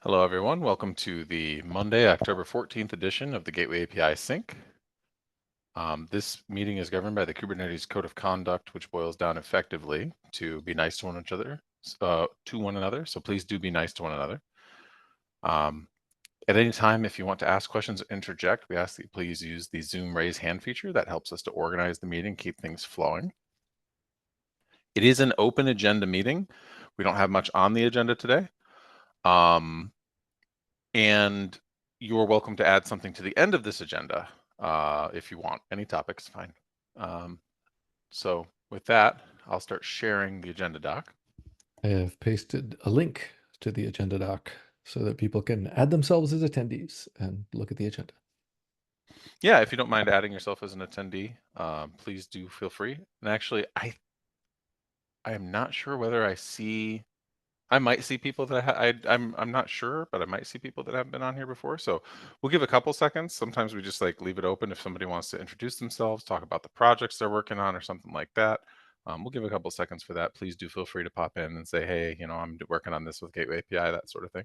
Hello, everyone. Welcome to the Monday, October 14th edition of the Gateway API Sync. This meeting is governed by the Kubernetes Code of Conduct, which boils down effectively to be nice to one another. So please do be nice to one another. At any time, if you want to ask questions or interject, we ask that you please use the Zoom raise hand feature. That helps us to organize the meeting, keep things flowing. It is an open agenda meeting. We don't have much on the agenda today. And you're welcome to add something to the end of this agenda if you want. Any topics, fine. So with that, I'll start sharing the agenda doc. I have pasted a link to the agenda doc so that people can add themselves as attendees and look at the agenda. Yeah, if you don't mind adding yourself as an attendee, please do feel free. And actually, I am not sure whether I might see people that I'm not sure, but I might see people that haven't been on here before. So we'll give a couple seconds. Sometimes we just like leave it open if somebody wants to introduce themselves, talk about the projects they're working on or something like that. We'll give a couple seconds for that. Please do feel free to pop in and say, hey, I'm working on this with Gateway API, that sort of thing.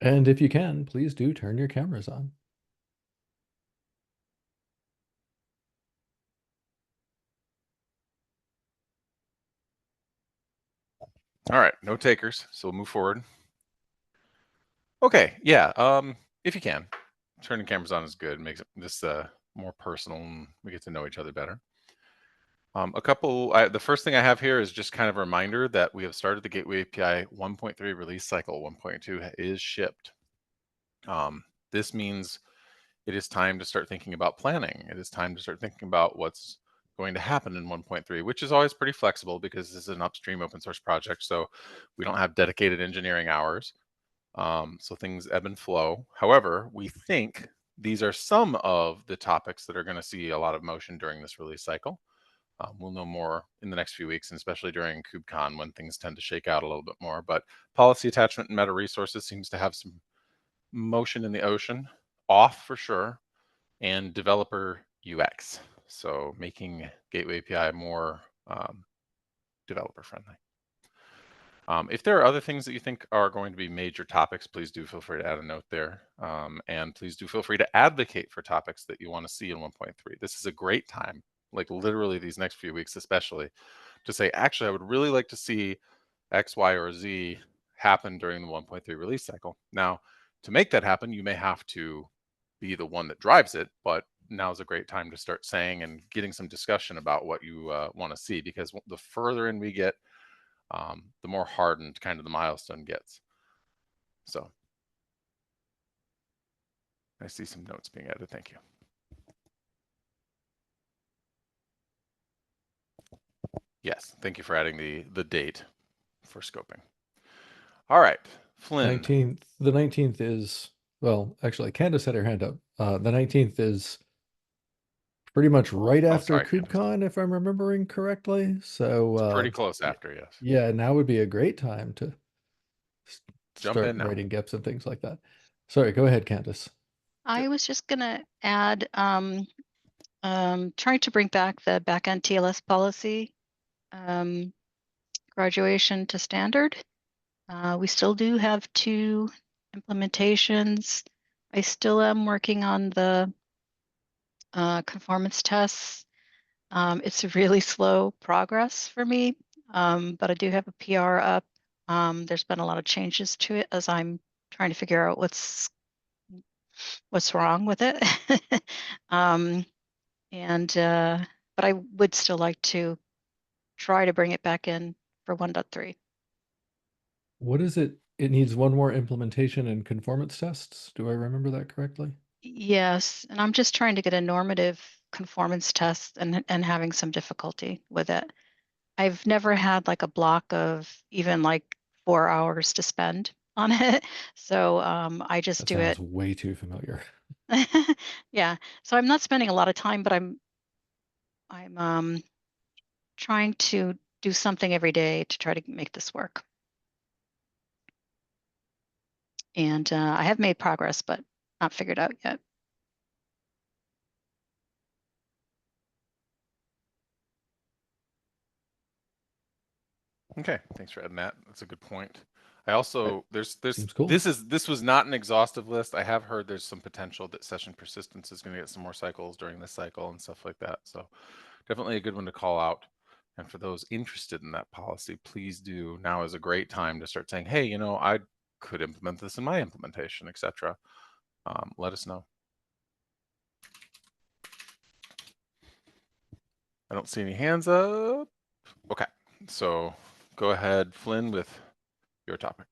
And if you can, please do turn your cameras on. All right, no takers, so we'll move forward. Okay, yeah, if you can, turning cameras on is good. It makes this more personal and we get to know each other better. The first thing I have here is just kind of a reminder that we have started the Gateway API 1.3 release cycle. 1.2 is shipped. This means it is time to start thinking about planning. It is time to start thinking about what's going to happen in 1.3, which is always pretty flexible because this is an upstream open source project. So we don't have dedicated engineering hours. So things ebb and flow. However, we think these are some of the topics that are going to see a lot of motion during this release cycle. We'll know more in the next few weeks, and especially during KubeCon when things tend to shake out a little bit more. But policy attachment and meta resources seems to have some motion in the ocean, auth for sure, and developer UX. So making Gateway API more developer friendly. If there are other things that you think are going to be major topics, please do feel free to add a note there. And please do feel free to advocate for topics that you want to see in 1.3. This is a great time, like literally these next few weeks especially, to say, actually, I would really like to see X, Y, or Z happen during the 1.3 release cycle. Now, to make that happen, you may have to be the one that drives it, but now's a great time to start saying and getting some discussion about what you want to see, because the further in we get, the more hardened kind of the milestone gets. So I see some notes being added. Thank you. Yes, thank you for adding the date for scoping. All right, Flynn. 19th, the 19th is, well, actually, Candace had her hand up. The 19th is pretty much right after Sorry, Candace. KubeCon, if I'm remembering correctly. So It's pretty close after, yes. yeah, now would be a great time to Jump start in now. writing GEPs and things like that. Sorry, go ahead, Candace. I was just going to add, trying to bring back the backend TLS policy graduation to standard. We still do have 2 implementations. I still am working on the conformance tests. It's a really slow progress for me, but I do have a PR up. There's been a lot of changes to it as I'm trying to figure out what's wrong with it. But I would still like to try to bring it back in for 1.3. What is it? It needs one more implementation and conformance tests. Do I remember that correctly? Yes, and I'm just trying to get a normative conformance test and having some difficulty with it. I've never had like a block of even like 4 hours to spend on it. So I just That do it. sounds way too familiar. Yeah. So I'm not spending a lot of time, but I'm trying to do something every day to try to make this work. And I have made progress, but not figured out yet. Okay, thanks for adding that. That's a good point. I also there's Seems cool. this was not an exhaustive list. I have heard there's some potential that session persistence is going to get some more cycles during this cycle and stuff like that. So definitely a good one to call out. And for those interested in that policy, please do. Now is a great time to start saying, hey, you know, I could implement this in my implementation, etc. Let us know. I don't see any hands up. Okay, so go ahead, Flynn, with your topic.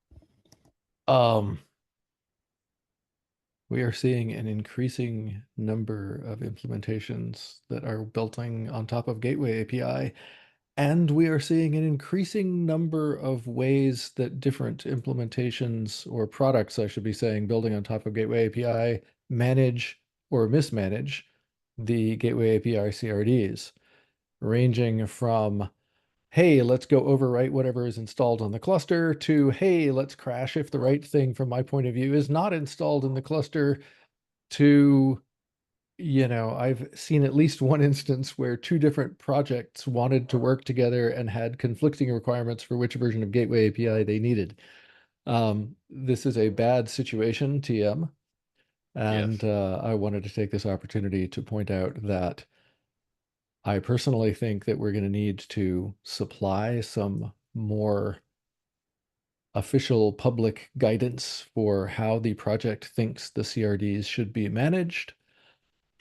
We are seeing an increasing number of implementations that are building on top of Gateway API, and we are seeing an increasing number of ways that different implementations or products, I should be saying, building on top of Gateway API manage or mismanage the Gateway API CRDs, ranging from hey, let's go overwrite whatever is installed on the cluster to, hey, let's crash if the right thing from my point of view is not installed in the cluster to, I've seen at least one instance where two different projects wanted to work together and had conflicting requirements for which version of Gateway API they needed. This is a bad situation, TM. And Yes. I wanted to take this opportunity to point out that I personally think that we're going to need to supply some more official public guidance for how the project thinks the CRDs should be managed.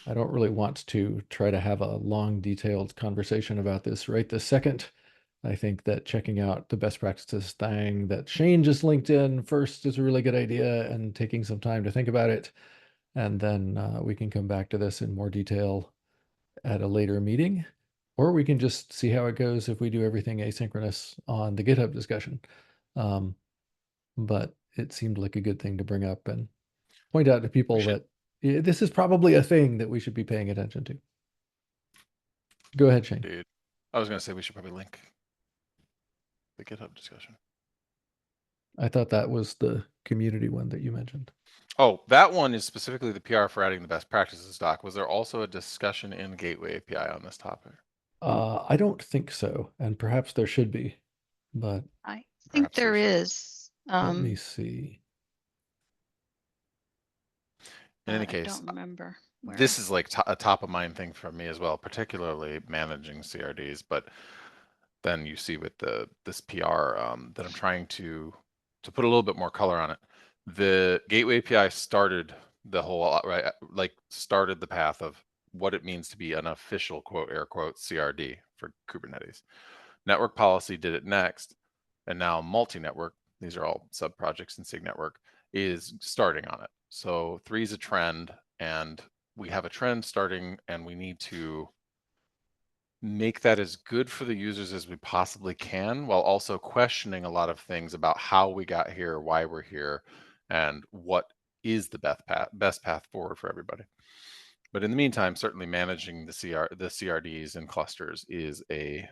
I don't really want to try to have a long, detailed conversation about this right this second. I think that checking out the best practices thing that Shane just linked in first is a really good idea, and taking some time to think about it. And then we can come back to this in more detail at a later meeting, or we can just see how it goes if we do everything asynchronous on the GitHub discussion. But it seemed like a good thing to bring up and point out to people that this is probably a thing that we should be paying attention to. Go ahead, Shane. Dude, I was going to say we should probably link the GitHub discussion. I thought that was the community one that you mentioned. Oh, that one is specifically the PR for adding the best practices doc. Was there also a discussion in Gateway API on this topic? I don't think so, and perhaps there should be, but I think Perhaps there there's- is. let me see. In any I case, don't remember where. this is like a top of mind thing for me as well, particularly managing CRDs. But then you see with this PR that I'm trying to put a little bit more color on it. The Gateway API started the whole right, like started the path of what it means to be an official quote air quote CRD for Kubernetes. Network policy did it next, and now multi-network, these are all sub projects in SIG Network, is starting on it. So 3 is a trend, and we have a trend starting, and we need to make that as good for the users as we possibly can, while also questioning a lot of things about how we got here, why we're here, and what is the best path forward for everybody. But in the meantime, certainly managing the CRDs and clusters is a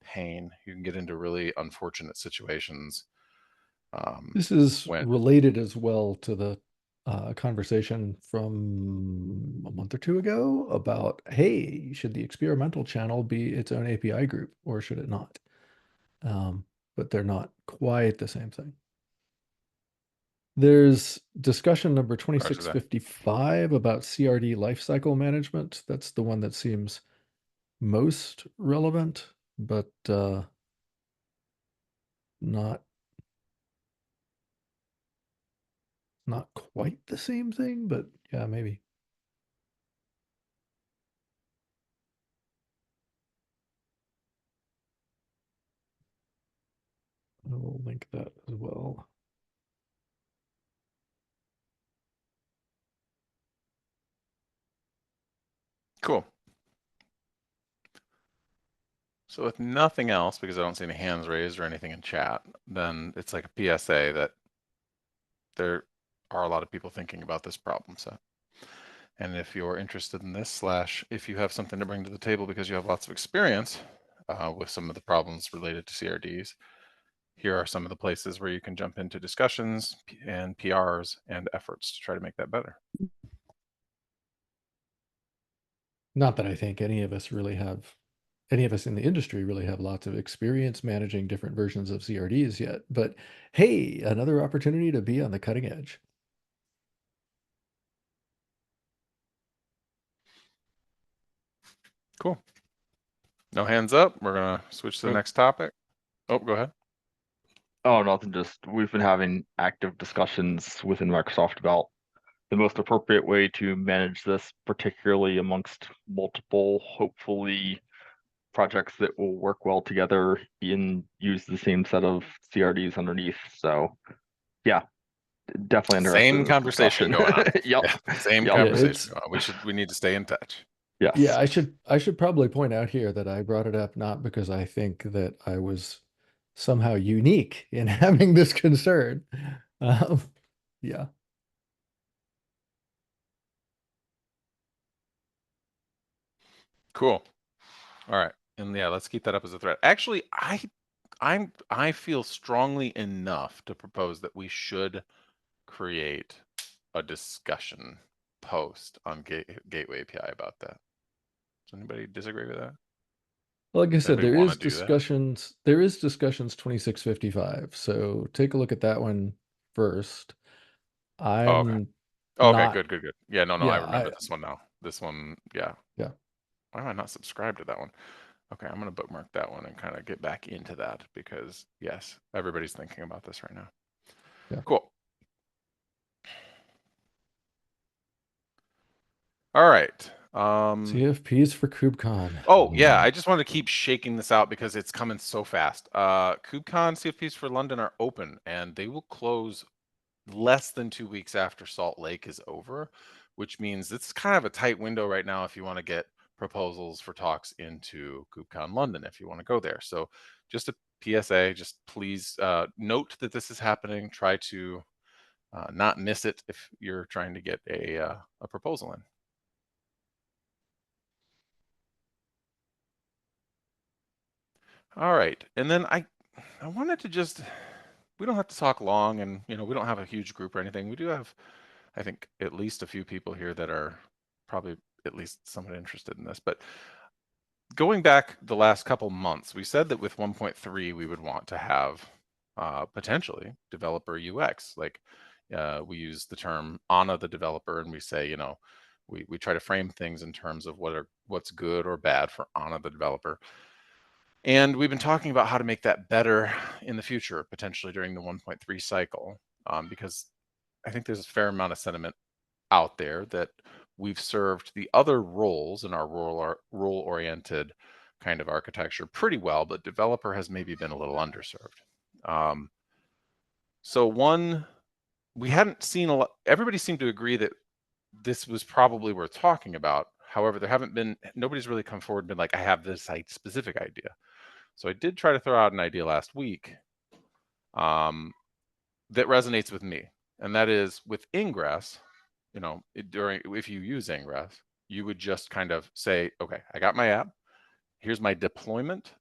pain. You can get into really unfortunate situations. This is When related as well to the conversation from a month or two ago about, hey, should the experimental channel be its own API group or should it not? But they're not quite the same thing. There's discussion number 2655 about CRD lifecycle management. That's the one that seems most relevant, but not quite the same thing, but yeah, maybe. I will link that as well. cool. So with nothing else, because I don't see any hands raised or anything in chat, then it's like a PSA that there are a lot of people thinking about this problem set. And if you're interested in this, / if you have something to bring to the table because you have lots of experience with some of the problems related to CRDs, here are some of the places where you can jump into discussions and PRs and efforts to try to make that better. Not that I think any of us really have any of us in the industry really have lots of experience managing different versions of CRDs yet. But hey, another opportunity to be on the cutting edge. Cool. No hands up. We're going to switch to the next topic. Oh, go ahead. Oh, nothing. Just we've been having active discussions within Microsoft about the most appropriate way to manage this, particularly amongst multiple, hopefully, projects that will work well together and use the same set of CRDs underneath. So, yeah, definitely interested in Same this conversation discussion. going on. Yep. Yeah, same Yep. conversation going on. We need to stay in touch. Yes. Yeah, I should probably point out here that I brought it up not because I think that I was somehow unique in having this concern. Yeah. Cool. All right. And yeah, let's keep that up as a threat. Actually, I feel strongly enough to propose that we should create a discussion post on Gateway API about that. Does anybody disagree with that? Like I said, Anybody there wanna is do that? discussions 2655. So take a look at that one first. Oh, okay. I'm Okay, not, good. Yeah, no, I yeah, remember this one now. This one, yeah. Yeah. Why am I not subscribed to that one? Okay, I'm gonna bookmark that one and kind of get back into that because yes, everybody's thinking about this right now. Yeah. Cool. All right. CFPs for KubeCon. Oh yeah, I just wanted to keep shaking this out because it's coming so fast. KubeCon CFPs for London are open and they will close less than 2 weeks after Salt Lake is over, which means it's kind of a tight window right now if you want to get proposals for talks into KubeCon London if you want to go there. So just a PSA, just please note that this is happening. Try to not miss it if you're trying to get a proposal in. All right, and then I wanted to just, we don't have to talk long, and we don't have a huge group or anything. We do have, I think, at least a few people here that are probably at least somewhat interested in this. But going back the last couple months, we said that with 1.3 we would want to have potentially developer UX. Like we use the term Anna the developer, and we say, we try to frame things in terms of what's good or bad for Anna the developer. And we've been talking about how to make that better in the future, potentially during the 1.3 cycle, because I think there's a fair amount of sentiment out there that we've served the other roles in our role-oriented kind of architecture pretty well, but developer has maybe been a little underserved. So we hadn't seen a lot, everybody seemed to agree that this was probably worth talking about. However, nobody's really come forward and been like, I have this specific idea. So I did try to throw out an idea last week that resonates with me. And that is with Ingress, if you use Ingress, you would just kind of say, okay, I got my app. Here's my deployment.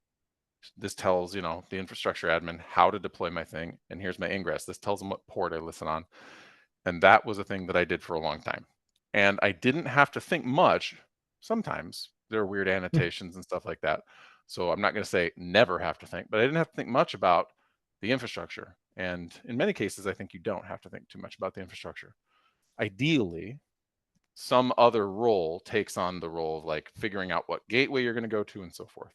This tells, the infrastructure admin how to deploy my thing. And here's my Ingress. This tells them what port I listen on. And that was a thing that I did for a long time. And I didn't have to think much. Sometimes there are weird annotations and stuff like that. So I'm not going to say never have to think, but I didn't have to think much about the infrastructure. And in many cases, I think you don't have to think too much about the infrastructure. Ideally, some other role takes on the role of like figuring out what gateway you're going to go to and so forth.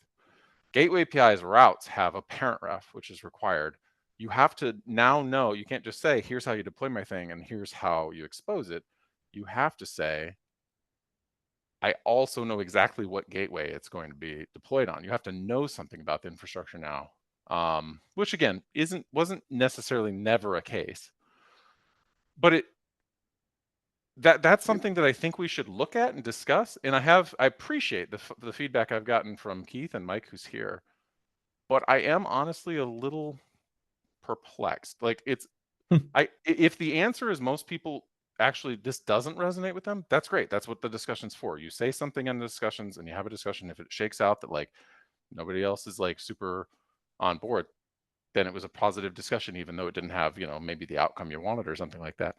Gateway API's routes have a parent ref, which is required. You have to now know, you can't just say, here's how you deploy my thing and here's how you expose it. You have to say, I also know exactly what gateway it's going to be deployed on. You have to know something about the infrastructure now, which again wasn't necessarily never a case, but that's something that I think we should look at and discuss. And I appreciate the feedback I've gotten from Keith and Mike, who's here, but I am honestly a little perplexed. Like if the answer is most people actually this doesn't resonate with them, that's great. That's what the discussion's for. You say something in the discussions and you have a discussion. If it shakes out that like nobody else is like super on board, then it was a positive discussion, even though it didn't have, maybe the outcome you wanted or something like that.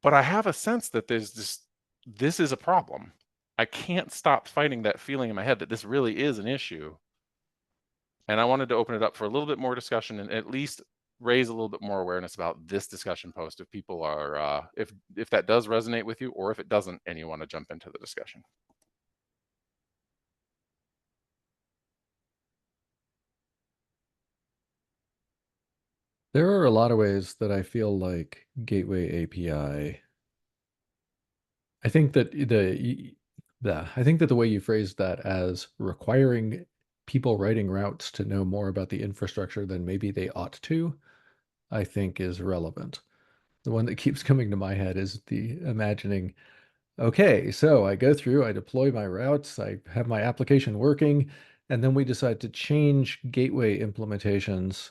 But I have a sense that this is a problem. I can't stop fighting that feeling in my head that this really is an issue. And I wanted to open it up for a little bit more discussion and at least raise a little bit more awareness about this discussion post if people are if that does resonate with you, or if it doesn't and you want to jump into the discussion. There are a lot of ways that I feel like Gateway API. I think that I think that the way you phrased that as requiring people writing routes to know more about the infrastructure than maybe they ought to, I think is relevant. The one that keeps coming to my head is the imagining, okay, so I go through, I deploy my routes, I have my application working, and then we decide to change gateway implementations,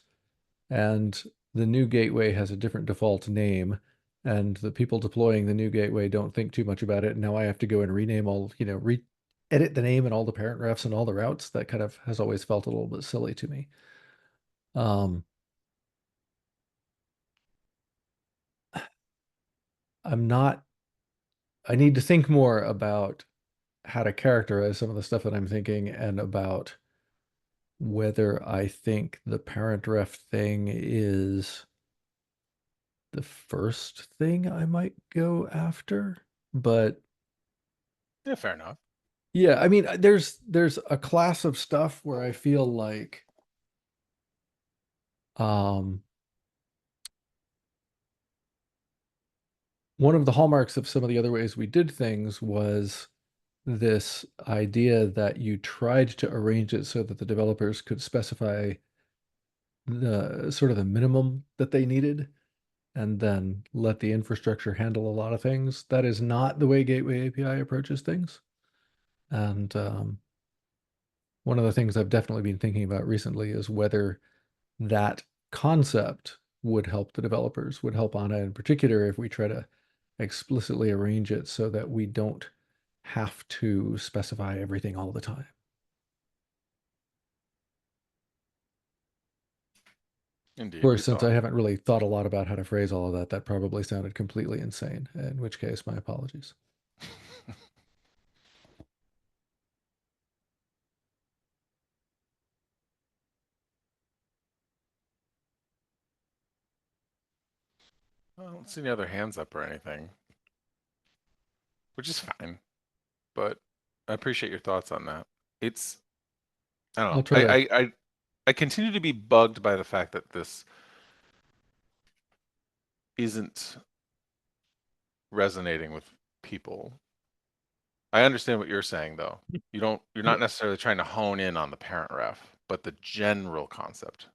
and the new gateway has a different default name, and the people deploying the new gateway don't think too much about it. And now I have to go and rename all, edit the name and all the parent refs and all the routes. That kind of has always felt a little bit silly to me. I need to think more about how to characterize some of the stuff that I'm thinking and about whether I think the parent ref thing is the first thing I might go after. But Yeah, fair enough. yeah, I mean, there's a class of stuff where I feel like one of the hallmarks of some of the other ways we did things was this idea that you tried to arrange it so that the developers could specify the sort of the minimum that they needed and then let the infrastructure handle a lot of things. That is not the way Gateway API approaches things. And one of the things I've definitely been thinking about recently is whether that concept would help the developers, would help Anna in particular, if we try to explicitly arrange it so that we don't have to specify everything all the time. Indeed. Of course, since I haven't really thought a lot about how to phrase all of that, that probably sounded completely insane, in which case, my apologies. I don't see any other hands up or anything, which is fine. But I appreciate your thoughts on that. It's, I don't know. I'll try to. I continue to be bugged by the fact that this isn't resonating with people. I understand what you're saying though. You're not necessarily trying to hone in on the parent ref, but the general concept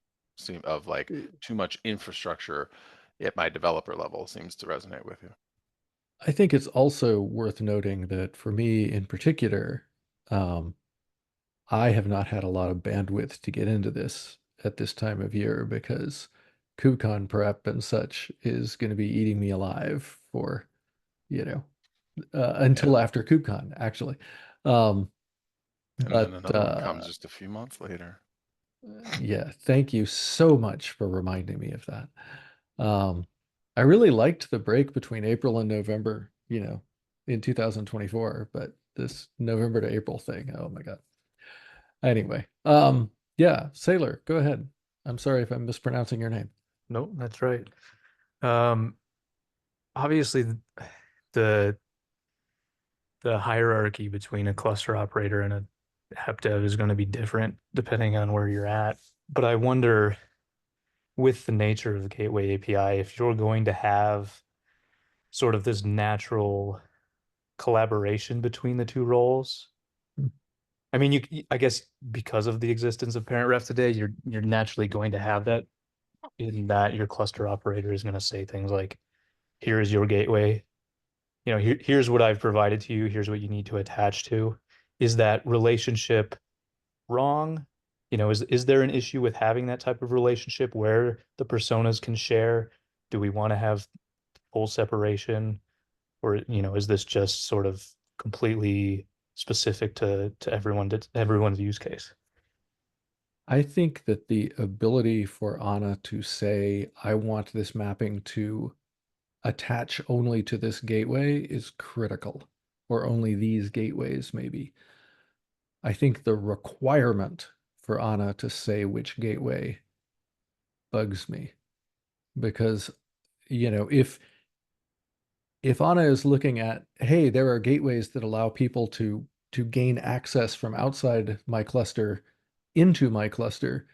of like too much infrastructure at my developer level seems to resonate with you. I think it's also worth noting that for me in particular, I have not had a lot of bandwidth to get into this at this time of year because KubeCon prep and such is going to be eating me alive for, until after KubeCon, actually. And then another one comes just a few months later. Yeah, thank you so much for reminding me of that. I really liked the break between April and November, in 2024, but this November to April thing, oh my God. Anyway, yeah, Sailor, go ahead. I'm sorry if I'm mispronouncing your name. No, that's right. Obviously the hierarchy between a cluster operator and a HepDev is going to be different depending on where you're at. But I wonder, with the nature of the Gateway API, if you're going to have sort of this natural collaboration between the two roles. I mean, I guess because of the existence of parent ref today, you're naturally going to have that, in that your cluster operator is going to say things like, here's your gateway, here's what I've provided to you, here's what you need to attach to. Is that relationship wrong? Is there an issue with having that type of relationship where the personas can share? Do we want to have full separation? Or, is this just sort of completely specific to everyone's use case? I think that the ability for Anna to say, I want this mapping to attach only to this gateway is critical. or only these gateways, maybe. I think the requirement for Anna to say which gateway bugs me, because, you know, if Anna is looking at, hey, there are gateways that allow people to gain access from outside my cluster into my cluster,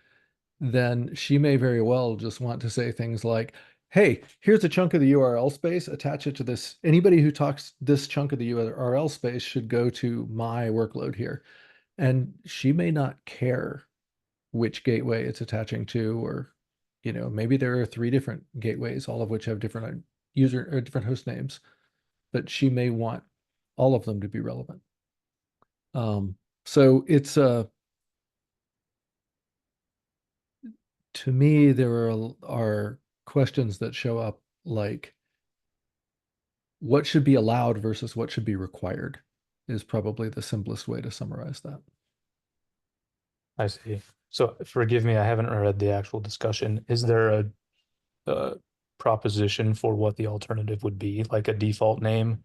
then she may very well just want to say things like, hey, here's a chunk of the URL space, attach it to this. Anybody who talks this chunk of the URL space should go to my workload here. And she may not care which gateway it's attaching to, or, you know, maybe there are 3 different gateways, all of which have different user or different host names, but she may want all of them to be relevant. So it's to me, there are questions that show up like what should be allowed versus what should be required is probably the simplest way to summarize that. I see. So forgive me, I haven't read the actual discussion. Is there a proposition for what the alternative would be, like a default name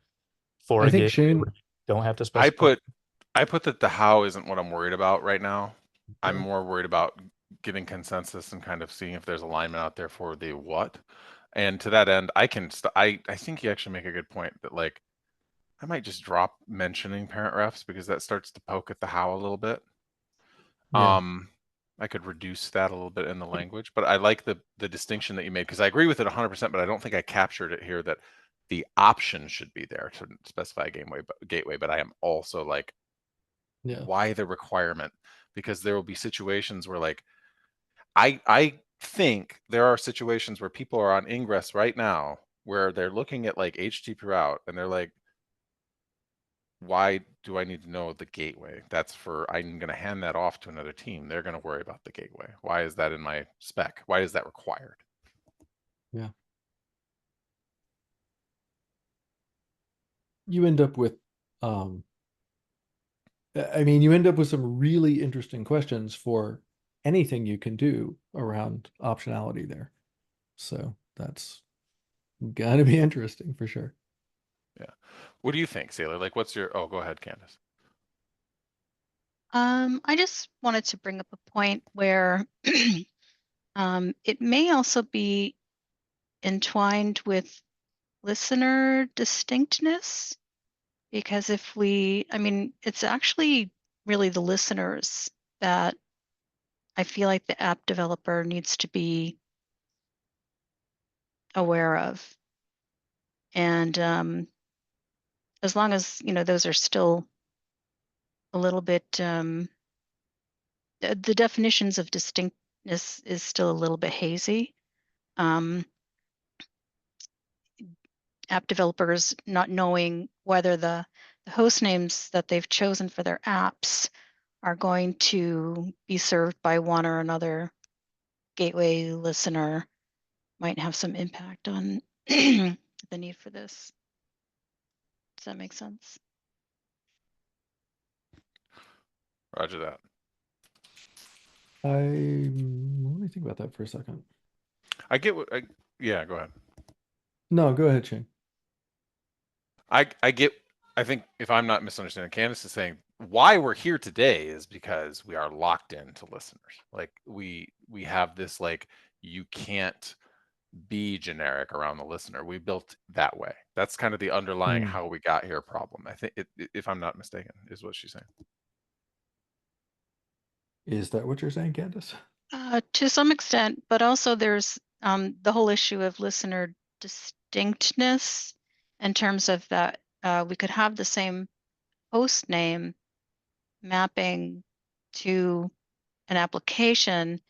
for I a think gateway Shane, where you don't have to I specify? put that the how isn't what I'm worried about right now. I'm Okay. more worried about getting consensus and kind of seeing if there's alignment out there for the what. And to that end, I think you actually make a good point that, like, I might just drop mentioning parent refs because that starts to poke at the how a little bit. Yeah. I could reduce that a little bit in the language, but I like the distinction that you made, because I agree with it 100%, but I don't think I captured it here that the option should be there to specify a gateway, but I am also like, Yeah. why the requirement? Because there will be situations where, like, I think there are situations where people are on ingress right now where they're looking at like HTTP route and they're like, why do I need to know the gateway? I'm going to hand that off to another team. They're going to worry about the gateway. Why is that in my spec? Why is that required? Yeah. You end up with, you end up with some really interesting questions for anything you can do around optionality there. So that's gotta be interesting for sure. Yeah. What do you think, Sailor? Like, oh, go ahead, Candace. I just wanted to bring up a point where it may also be entwined with listener distinctness, because it's actually really the listeners that I feel like the app developer needs to be aware of. And as long as, those are still a little bit, the definitions of distinctness is still a little bit hazy. App developers not knowing whether the host names that they've chosen for their apps are going to be served by one or another gateway listener might have some impact on the need for this. Does that make sense? Roger that. Let me think about that for a second. I get yeah, go ahead. No, go ahead, Shane. I think, if I'm not misunderstanding, Candace is saying why we're here today is because we are locked into listeners. Like, we have this, like, you can't be generic around the listener. We built that way. That's kind of the underlying how we got here problem. I think, if I'm not mistaken, is what she's saying. Is that what you're saying, Candace? To some extent, but also there's the whole issue of listener distinctness in terms of that we could have the same host name mapping to an application,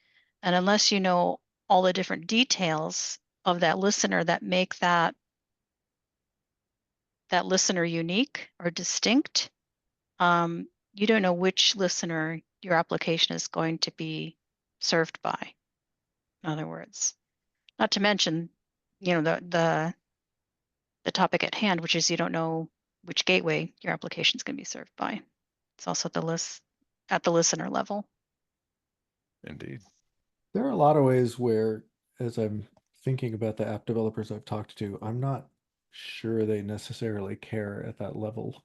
and unless you know all the different details of that listener that make that listener unique or distinct, you don't know which listener your application is going to be served by. In other words, not to mention, the topic at hand, which is you don't know which gateway your application is going to be served by. It's also at the listener level. Indeed. There are a lot of ways where, as I'm thinking about the app developers I've talked to, I'm not sure they necessarily care at that level.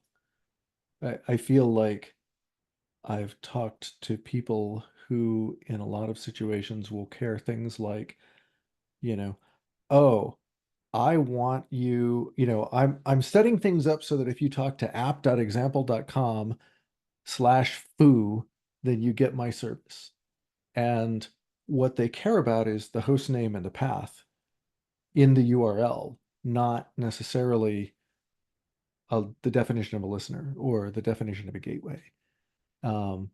I feel like I've talked to people who, in a lot of situations, will care things like, you know, oh, I want you, I'm setting things up so that if you talk to app.example.com/foo, then you get my service. And what they care about is the host name and the path in the URL, not necessarily the definition of a listener or the definition of a gateway. And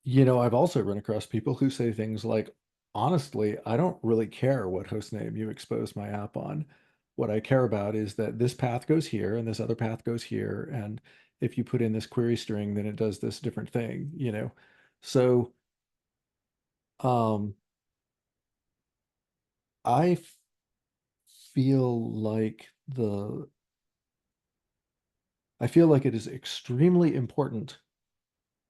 I've also run across people who say things like, honestly, I don't really care what host name you expose my app on. What I care about is that this path goes here and this other path goes here. And if you put in this query string, then it does this different thing. So um, I feel like it is extremely important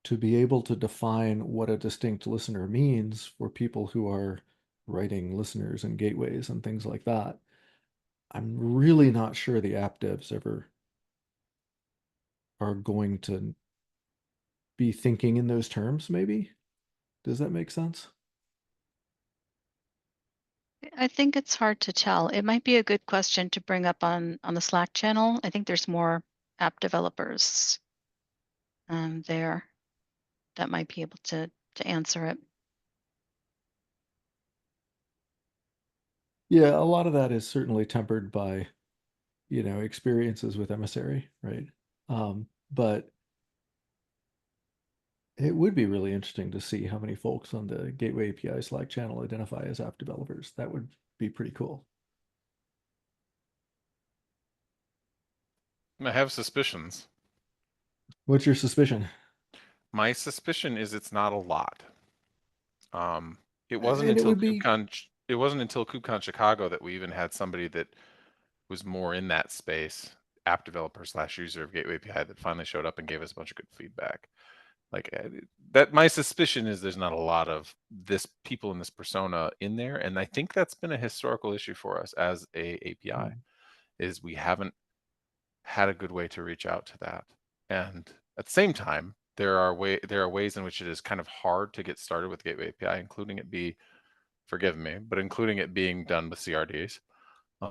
to be able to define what a distinct listener means for people who are writing listeners and gateways and things like that. I'm really not sure the app devs ever are going to be thinking in those terms, maybe. Does that make sense? I think it's hard to tell. It might be a good question to bring up on the Slack channel. I think there's more app developers there that might be able to answer it. Yeah, a lot of that is certainly tempered by, experiences with emissary, right? But it would be really interesting to see how many folks on the Gateway API Slack channel identify as app developers. That would be pretty cool. I have suspicions. What's your suspicion? My suspicion is it's not a lot. It wasn't And it until would be KubeCon Chicago that we even had somebody that was more in that space, app developer / user of Gateway API, that finally showed up and gave us a bunch of good feedback. Like that, my suspicion is there's not a lot of this people in this persona in there, and I think that's been a historical issue for us as a API, is we haven't had a good way to reach out to that. And at the same time, there are ways in which it is kind of hard to get started with Gateway API, including it forgive me, but including it being done with CRDs.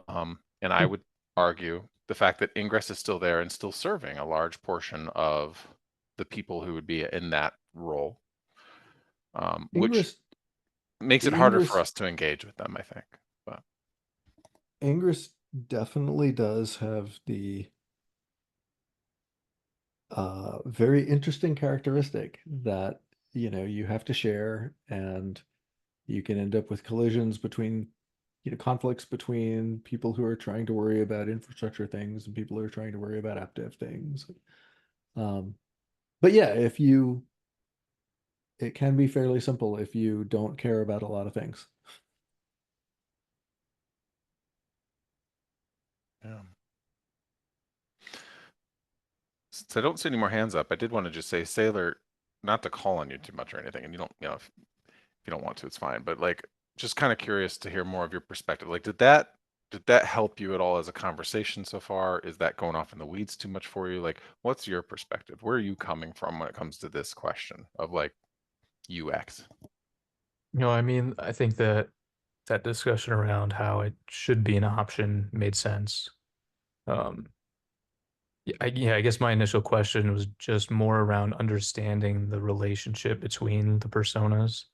And I would argue the fact that Ingress is still there and still serving a large portion of the people who would be in that role, which Ingress makes it harder for Ingress us to engage with them, I think. But Ingress definitely does have the very interesting characteristic that you have to share, and you can end up with collisions between conflicts between people who are trying to worry about infrastructure things and people who are trying to worry about app dev things. But yeah, it can be fairly simple if you don't care about a lot of things. yeah. Since I don't see any more hands up, I did want to just say, Sailor, not to call on you too much or anything, and you don't, if you don't want to, it's fine. But like, just kind of curious to hear more of your perspective. Like, did that help you at all as a conversation so far? Is that going off in the weeds too much for you? Like, what's your perspective? Where are you coming from when it comes to this question of like UX? I mean, I think that discussion around how it should be an option made sense. I guess my initial question was just more around understanding the relationship between the personas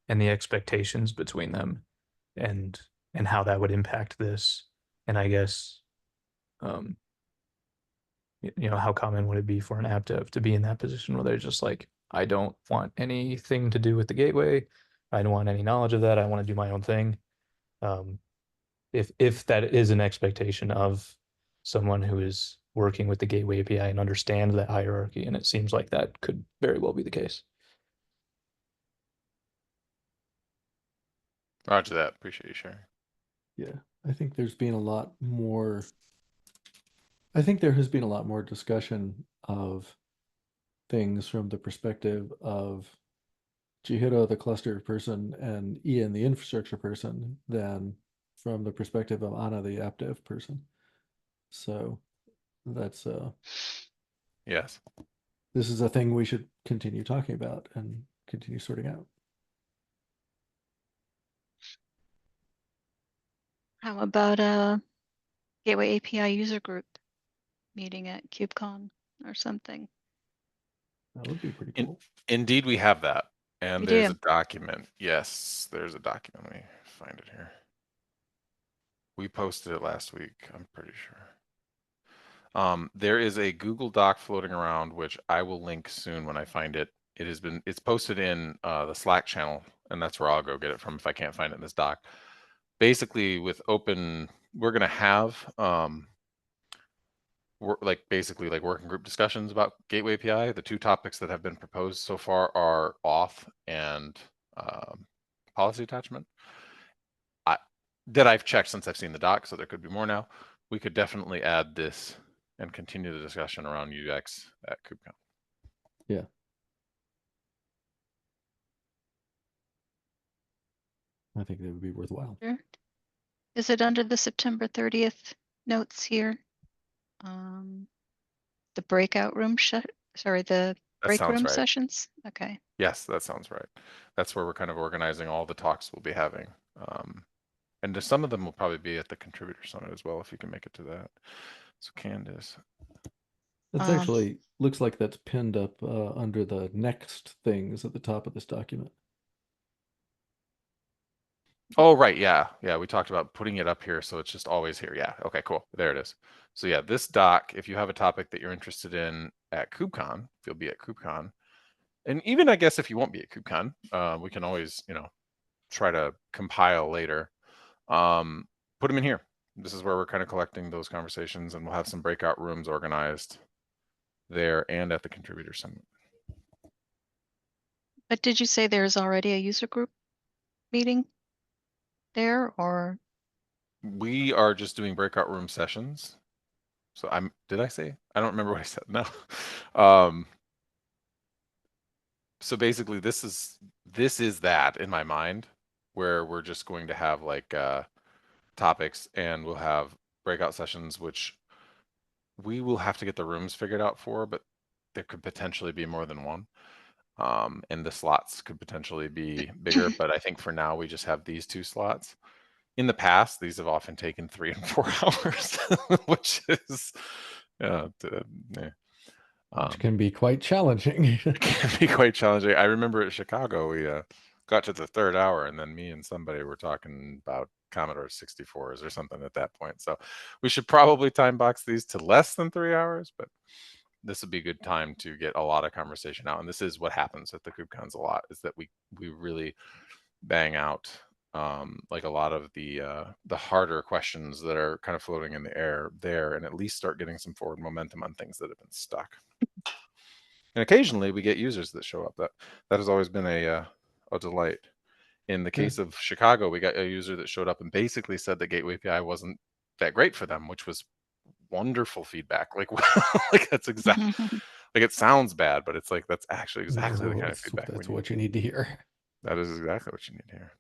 and the expectations between them, and how that would impact this. And I guess, um, how common would it be for an app dev to be in that position where they're just like, I don't want anything to do with the gateway. I don't want any knowledge of that. I want to do my own thing. If that is an expectation of someone who is working with the Gateway API and understands that hierarchy, and it seems like that could very well be the case. Roger that. Appreciate you sharing. Yeah, I think there's been a lot more. I think there has been a lot more discussion of things from the perspective of Chihiro, the cluster person, and Ian, the infrastructure person, than from the perspective of Anna, the app dev person. So that's Yes. this is a thing we should continue talking about and continue sorting out. How about a Gateway API user group meeting at KubeCon or something? That would be pretty cool. Indeed, we have that. And We there's do. a document. Yes, there's a document. Let me find it here. We posted it last week, I'm pretty sure. There is a Google Doc floating around, which I will link soon when I find it. It's posted in the Slack channel, and that's where I'll go get it from if I can't find it in this doc. Basically, with open, we're gonna have basically working group discussions about Gateway API. The two topics that have been proposed so far are auth and policy attachment. That I've checked since I've seen the doc, so there could be more now. We could definitely add this and continue the discussion around UX at KubeCon. Yeah. I think that would be worthwhile. Sure. Is it under the September 30th notes here? The breakout room sorry, the That break sounds room right. sessions? Okay. Yes, that sounds right. That's where we're kind of organizing all the talks we'll be having. And some of them will probably be at the contributor summit as well, if you can make it to that. So Candace. That's actually looks like that's pinned up under the next things at the top of this document. Oh, right. Yeah. Yeah. We talked about putting it up here. So it's just always here. Yeah. Okay, cool. There it is. So yeah, this doc, if you have a topic that you're interested in at KubeCon, if you'll be at KubeCon, and even I guess if you won't be at KubeCon, we can always, try to compile later. Put them in here. This is where we're kind of collecting those conversations, and we'll have some breakout rooms organized there and at the contributor summit. But did you say there's already a user group meeting there, or? We are just doing breakout room sessions. So did I say? I don't remember what I said. No. So basically this is that in my mind, where we're just going to have topics, and we'll have breakout sessions, which we will have to get the rooms figured out for, but there could potentially be more than one. And the slots could potentially be bigger, but I think for now we just have these two slots. In the past, these have often taken 3 and 4 hours, which is which can be quite challenging. It can be quite challenging. I remember at Chicago, we got to the third hour, and then me and somebody were talking about Commodore 64s or something at that point. So we should probably time box these to less than 3 hours, but this would be a good time to get a lot of conversation out. And this is what happens at the KubeCons a lot, is that we really bang out a lot of the harder questions that are kind of floating in the air there, and at least start getting some forward momentum on things that have been stuck. And occasionally we get users that show up. That has always been a delight. In the case of Chicago, we got a user that showed up and basically said that Gateway API wasn't that great for them, which was wonderful feedback. That's exactly it sounds bad, but it's that's actually exactly the kind of feedback that's what you need to hear. That is exactly what you need to hear.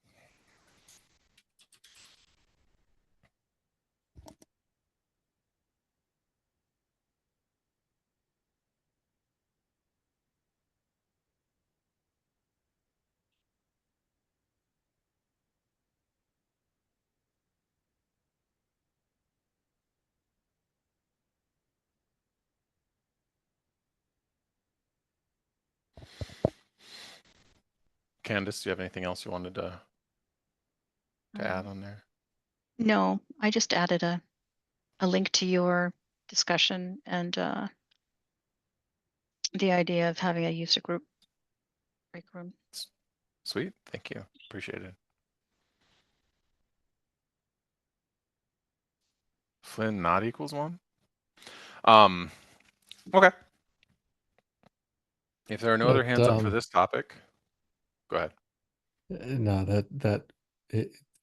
Candace, do you have anything else you wanted to add on there? No, I just added a link to your discussion and the idea of having a user group break room. Sweet, thank you, appreciate it. Flynn not equals 1. Okay. If there are no other hands up for this topic, go ahead. No,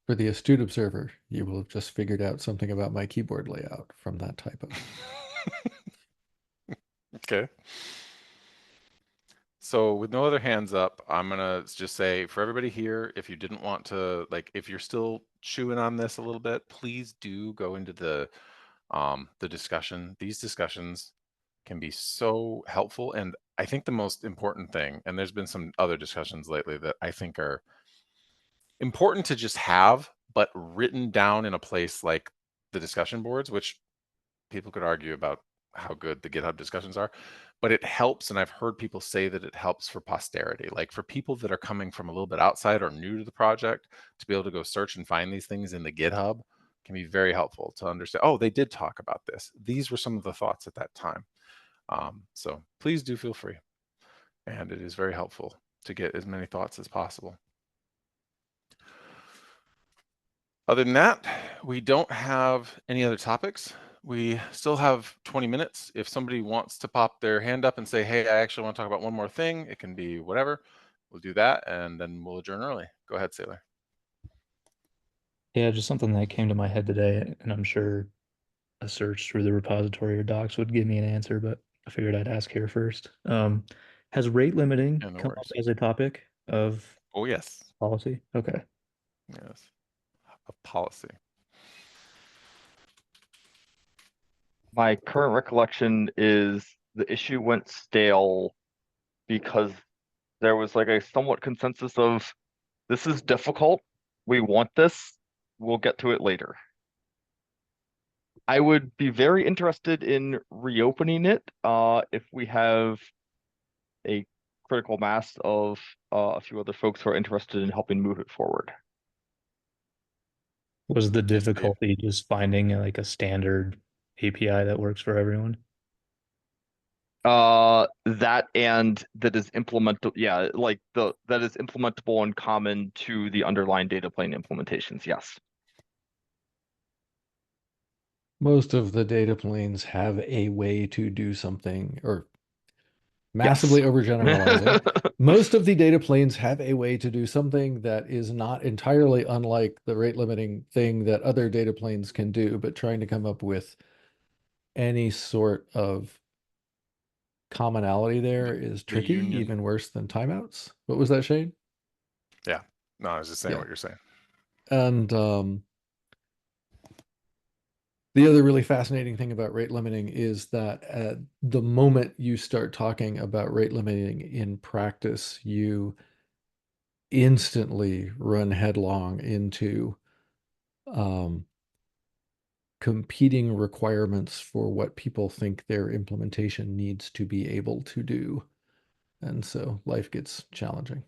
for the astute observer, you will have just figured out something about my keyboard layout from that typo. Okay. So with no other hands up, I'm gonna just say for everybody here, if you didn't want to, if you're still chewing on this a little bit, please do go into the These discussions can be so helpful. And I think the most important thing, and there's been some other discussions lately that I think are important to just have, but written down in a place like the discussion boards, which people could argue about how good the GitHub discussions are, but it helps. And I've heard people say that it helps for posterity, like for people that are coming from a little bit outside or new to the project, to be able to go search and find these things in the GitHub can be very helpful to understand. Oh, they did talk about this. These were some of the thoughts at that time. So please do feel free. And it is very helpful to get as many thoughts as possible. Other than that, we don't have any other topics. We still have 20 minutes. If somebody wants to pop their hand up and say, hey, I actually want to talk about one more thing, it can be whatever. We'll do that, and then we'll adjourn early. Go ahead, Sailor. Yeah, just something that came to my head today, and I'm sure a search through the repository or docs would give me an answer, but I figured I'd ask here first. Has rate limiting Yeah, no come up worries. as a topic of Oh, yes. policy? Okay. Yes. A policy. My current recollection is the issue went stale because there was like a somewhat consensus of this is difficult, we want this, we'll get to it later. I would be very interested in reopening it if we have a critical mass of a few other folks who are interested in helping move it forward. Was the Yes, Dave. difficulty just finding like a standard API that works for everyone? That and that is implementable, yeah, like that is implementable and common to the underlying data plane implementations, yes. Most of the data planes have a way to do something, or massively overgeneralizing. Most of the data planes have a way to do something that is not entirely unlike the rate limiting thing that other data planes can do, but trying to come up with any sort of commonality there is The tricky, union. even worse than timeouts. What was that, Shane? Yeah. No, I was just saying Yeah. what you're saying. And the other really fascinating thing about rate limiting is that at the moment you start talking about rate limiting in practice, you instantly run headlong into competing requirements for what people think their implementation needs to be able to do. And so life gets challenging.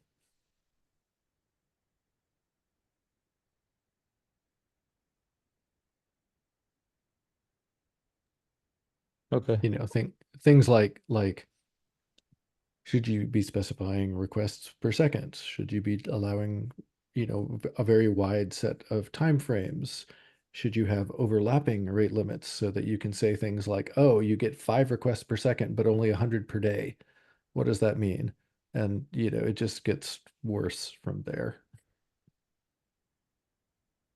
Okay. You know, things like should you be specifying requests per second? Should you be allowing, you know, a very wide set of timeframes? Should you have overlapping rate limits so that you can say things like, oh, you get 5 requests per second, but only 100 per day? What does that mean? And, you know, it just gets worse from there.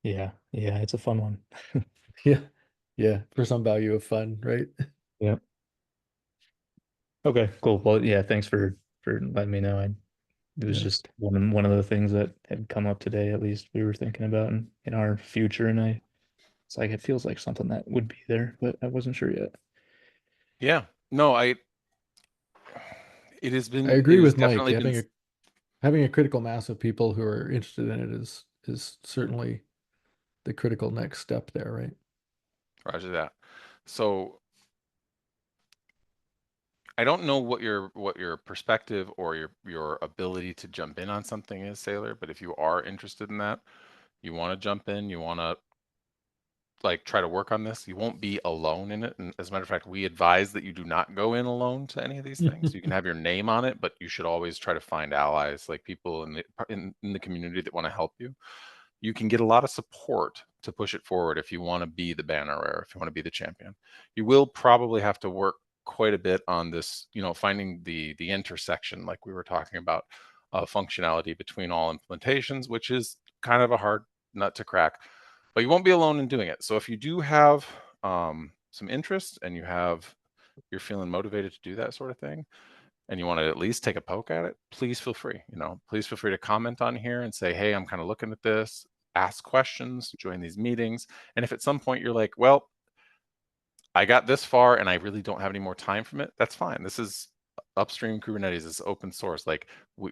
Yeah, it's a fun one. Yeah. Yeah. For some value of fun, right? Yeah. Okay, cool. Well, yeah, thanks for letting me know. It was Yeah. just one of the things that had come up today, at least we were thinking about in our future, and it's like it feels like something that would be there, but I wasn't sure yet. Yeah. No, it has I been, it agree has with Mike. definitely been, Having a critical mass of people who are interested in it is certainly the critical next step there, right? Roger that. So I don't know what your perspective or your ability to jump in on something is, Sailor, but if you are interested in that, you want to jump in, you want to like try to work on this, you won't be alone in it. And as a matter of fact, we advise that you do not go in alone to any of these things. You can have your name on it, but you should always try to find allies, like people in the community that want to help you. You can get a lot of support to push it forward if you want to be the banner bearer, if you want to be the champion. You will probably have to work quite a bit on this, you know, finding the intersection, like we were talking about, functionality between all implementations, which is kind of a hard nut to crack, but you won't be alone in doing it. So if you do have some interest and you're feeling motivated to do that sort of thing, and you want to at least take a poke at it, please feel free. You know, please feel free to comment on here and say, hey, I'm kind of looking at this, ask questions, join these meetings. And if at some point you're like, well, I got this far and I really don't have any more time from it, that's fine. This is upstream Kubernetes, is open source. Like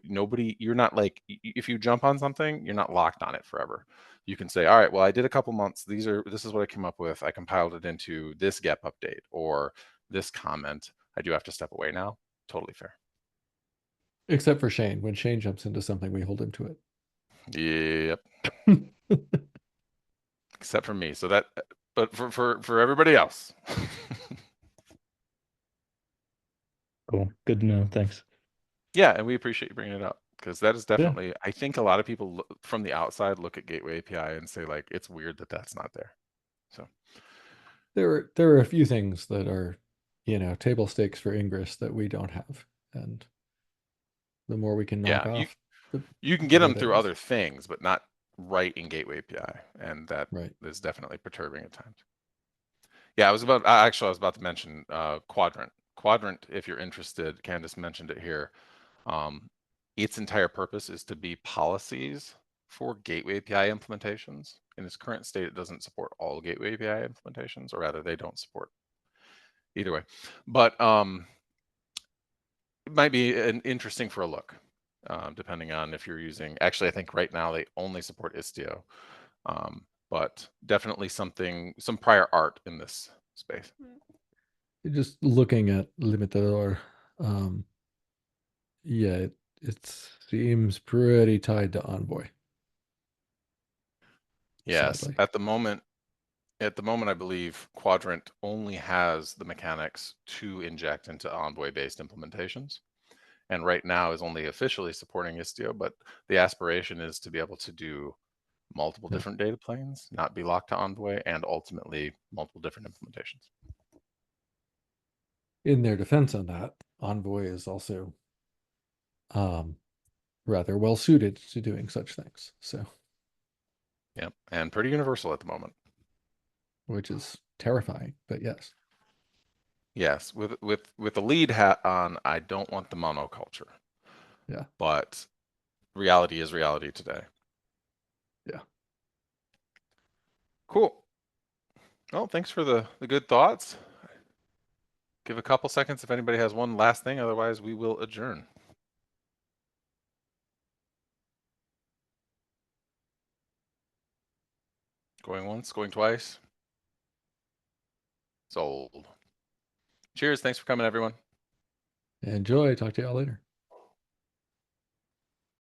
nobody, you're not like, if you jump on something, you're not locked on it forever. You can say, all right, well, I did a couple months. This is what I came up with. I compiled it into this GEP update or this comment. I do have to step away now. Totally fair. Except for Shane. When Shane jumps into something, we hold him to Yep. it. Except for me. So that, but for everybody else. Cool. Good to know. Thanks. Yeah, and we appreciate you bringing it up, because that is definitely, I think a lot of people from the outside look at Gateway API and say like, it's weird that that's not there. So There are a few things that are, table stakes for Ingress that we don't have, and the more we can knock yeah, off, you can get better them that through is. other things, but not right in Gateway API, and that Right. is definitely perturbing at times. Yeah, I was about to mention Quadrant. Quadrant, if you're interested, Candace mentioned it here. Its entire purpose is to be policies for Gateway API implementations. In its current state, it doesn't support all Gateway API implementations, or rather, they don't support either way. But it might be interesting for a look, depending on if you're using. Actually, I think right now they only support Istio, but definitely some prior art in this space. Just looking at Limitador, yeah, it seems pretty tied to Envoy. Yes, Sadly. at the moment, I believe Quadrant only has the mechanics to inject into Envoy-based implementations, and right now is only officially supporting Istio. But the aspiration is to be able to do multiple different data planes, not be locked to Envoy, and ultimately multiple different implementations. In their defense on that, Envoy is also rather well suited to doing such things. So, Yep, and pretty universal at the moment. which is terrifying, but yes. Yes, with the lead hat on, I don't want the monoculture. Yeah. But reality is reality today. Yeah. Cool. Well, thanks for the good thoughts. Give a couple seconds if anybody has one last thing, otherwise we will adjourn. Going once, going twice. Sold. Cheers. Thanks for coming, everyone. Enjoy. Talk to y'all later.